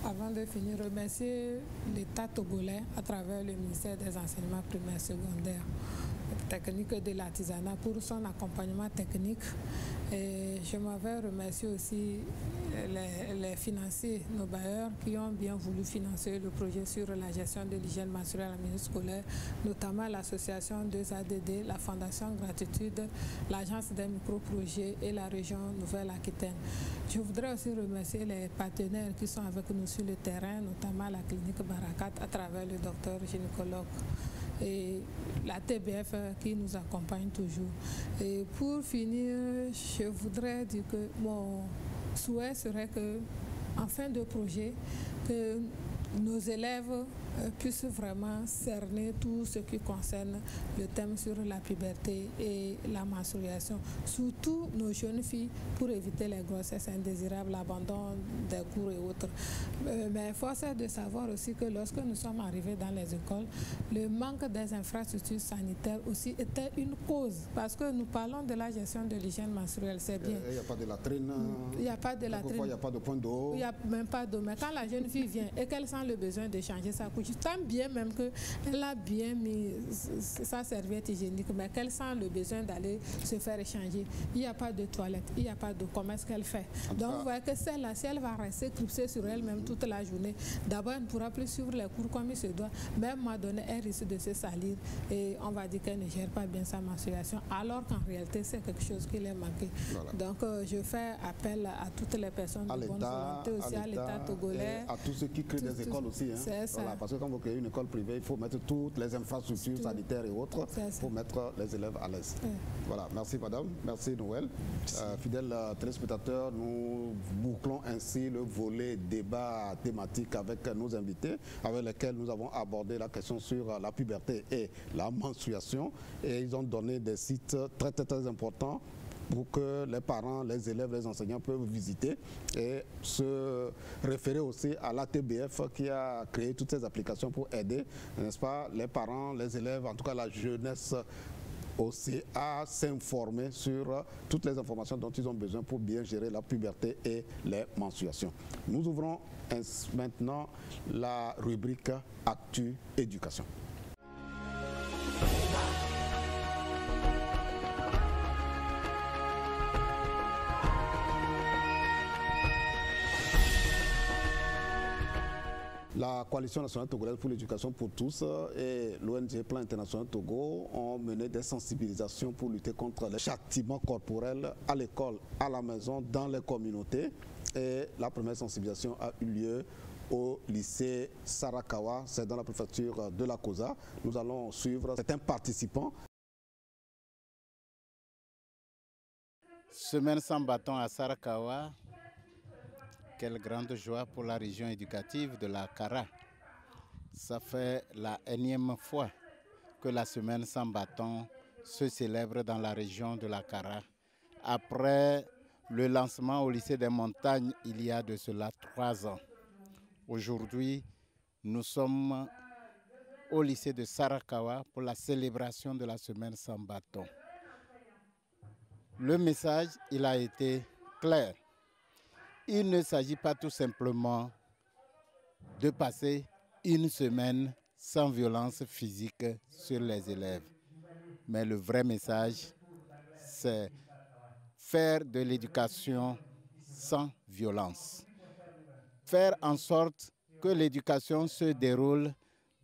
avant de finir, remercier l'État togolais à travers le ministère des enseignements primaires et secondaires technique de l'artisanat pour son accompagnement technique. Et je m'avais remercié aussi les financiers, nos bailleurs, qui ont bien voulu financer le projet sur la gestion de l'hygiène menstruelle en milieu scolaire, notamment l'association 2ADD, la Fondation Gratitude, l'Agence des micro-projets et la région Nouvelle-Aquitaine. Je voudrais aussi remercier les partenaires qui sont avec nous sur le terrain, notamment la clinique Barakat à travers le docteur gynécologue et la TBF qui nous accompagne toujours. Et pour finir, je voudrais dire que mon souhait serait que, en fin de projet, que nos élèves puissent vraiment cerner tout ce qui concerne le thème sur la puberté et la menstruation, surtout nos jeunes filles, pour éviter les grossesses indésirables, l'abandon des cours et autres. Mais force est de savoir aussi que lorsque nous sommes arrivés dans les écoles, le manque des infrastructures sanitaires aussi était une cause, parce que nous parlons de la gestion de l'hygiène menstruelle, c'est bien. Il n'y a pas de latrine. Il n'y a pas de latrine. Il n'y a pas de point d'eau. Il n'y a même pas d'eau. Mais quand la jeune fille vient et qu'elle sent le besoin de changer sa couche, tant bien même qu'elle a bien mis sa serviette hygiénique, mais qu'elle sent le besoin d'aller se faire échanger. Il n'y a pas de toilette, il n'y a pas d'eau. Comment est-ce qu'elle fait? Donc vous voyez que celle-là, si elle va rester clipsée sur elle-même toute la journée, d'abord elle ne pourra plus suivre les cours comme il se doit. Même à un moment donné, elle risque de se salir et on va dire qu'elle ne gère pas bien sa menstruation, alors qu'en réalité, c'est quelque chose qui lui est manqué. Voilà. Donc je fais appel à toutes les personnes de bonne volonté, aussi à l'État togolais. À tous ceux qui créent des écoles aussi. Hein. C'est ça. Voilà, parce que quand vous créez une école privée, il faut mettre toutes les infrastructures sanitaires et autres pour mettre les élèves à l'aise. Voilà, merci madame, merci Noël. Fidèles téléspectateurs, nous bouclons ainsi le volet débat thématique avec nos invités, avec lesquels nous avons abordé la question sur la puberté et la menstruation. Et ils ont donné des sites très importants pour que les parents, les élèves, les enseignants peuvent visiter et se référer aussi à l'ATBF qui a créé toutes ces applications pour aider, n'est-ce pas, les parents, les élèves, en tout cas la jeunesse aussi, à s'informer sur toutes les informations dont ils ont besoin pour bien gérer la puberté et les menstruations. Nous ouvrons maintenant la rubrique Actu Éducation. La Coalition nationale togolaise pour l'éducation pour tous et l'ONG Plan International Togo ont mené des sensibilisations pour lutter contre les châtiments corporels à l'école, à la maison, dans les communautés. Et la première sensibilisation a eu lieu au lycée Sarakawa, c'est dans la préfecture de la Kosa. Nous allons suivre certains participants. Semaine sans bâton à Sarakawa. Quelle grande joie pour la région éducative de la Kara. Ça fait la énième fois que la semaine sans bâton se célèbre dans la région de la Kara. Après le lancement au lycée des montagnes, il y a de cela 3 ans. Aujourd'hui, nous sommes au lycée de Sarakawa pour la célébration de la semaine sans bâton. Le message, il a été clair. Il ne s'agit pas tout simplement de passer une semaine sans violence physique sur les élèves. Mais le vrai message, c'est faire de l'éducation sans violence. Faire en sorte que l'éducation se déroule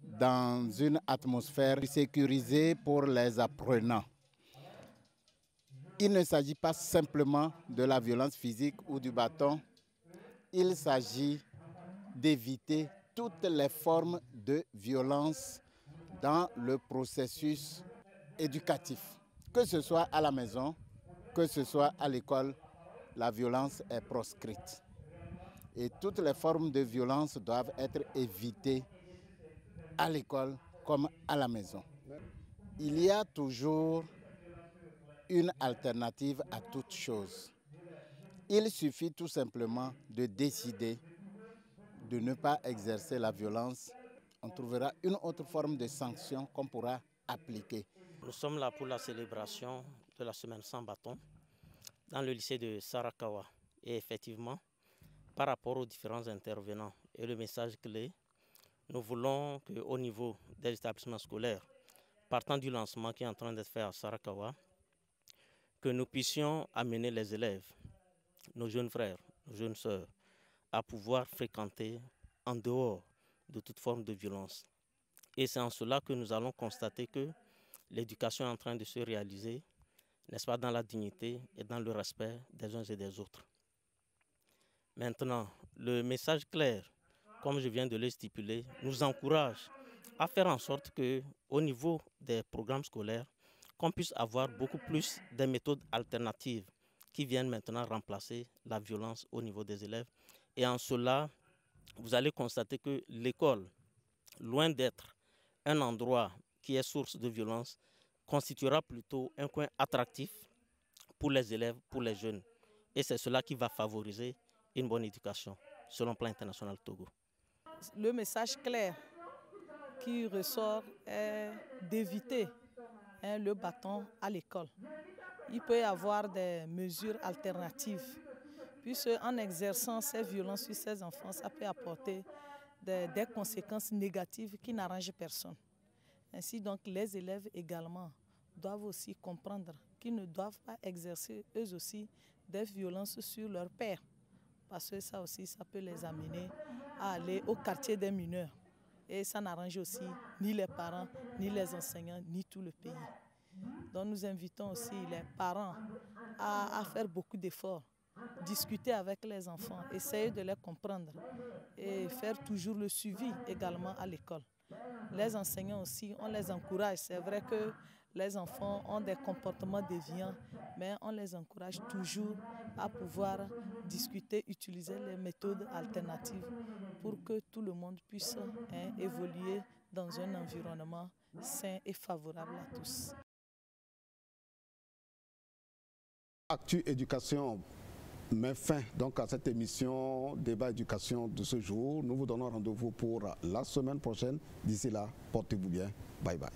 dans une atmosphère sécurisée pour les apprenants. Il ne s'agit pas simplement de la violence physique ou du bâton. Il s'agit d'éviter toutes les formes de violence dans le processus éducatif. Que ce soit à la maison, que ce soit à l'école, la violence est proscrite. Et toutes les formes de violence doivent être évitées à l'école comme à la maison. Il y a toujours une alternative à toute chose. Il suffit tout simplement de décider de ne pas exercer la violence. On trouvera une autre forme de sanction qu'on pourra appliquer. Nous sommes là pour la célébration de la semaine sans bâton dans le lycée de Sarakawa. Et effectivement, par rapport aux différents intervenants et le message clé, nous voulons qu'au niveau des établissements scolaires, partant du lancement qui est en train d'être fait à Sarakawa, que nous puissions amener les élèves, nos jeunes frères, nos jeunes sœurs, à pouvoir fréquenter en dehors de toute forme de violence. Et c'est en cela que nous allons constater que l'éducation est en train de se réaliser, n'est-ce pas, dans la dignité et dans le respect des uns et des autres. Maintenant, le message clair, comme je viens de le stipuler, nous encourage à faire en sorte qu'au niveau des programmes scolaires, qu'on puisse avoir beaucoup plus de méthodes alternatives qui viennent maintenant remplacer la violence au niveau des élèves. Et en cela, vous allez constater que l'école, loin d'être un endroit qui est source de violence, constituera plutôt un coin attractif pour les élèves, pour les jeunes. Et c'est cela qui va favoriser une bonne éducation, selon le plan international Togo. Le message clair qui ressort est d'éviter le bâton à l'école. Il peut y avoir des mesures alternatives, puisque en exerçant ces violences sur ces enfants, ça peut apporter des conséquences négatives qui n'arrangent personne. Ainsi donc, les élèves également doivent aussi comprendre qu'ils ne doivent pas exercer eux aussi des violences sur leur père, parce que ça aussi, ça peut les amener à aller au quartier des mineurs. Et ça n'arrange aussi ni les parents, ni les enseignants, ni tout le pays. Donc nous invitons aussi les parents à faire beaucoup d'efforts, discuter avec les enfants, essayer de les comprendre et faire toujours le suivi également à l'école. Les enseignants aussi, on les encourage. C'est vrai que les enfants ont des comportements déviants, mais on les encourage toujours à pouvoir discuter, utiliser les méthodes alternatives pour que tout le monde puisse évoluer dans un environnement sain et favorable à tous. Actu Éducation met fin donc à cette émission Débat Éducation de ce jour. Nous vous donnons rendez-vous pour la semaine prochaine. D'ici là, portez-vous bien. Bye bye.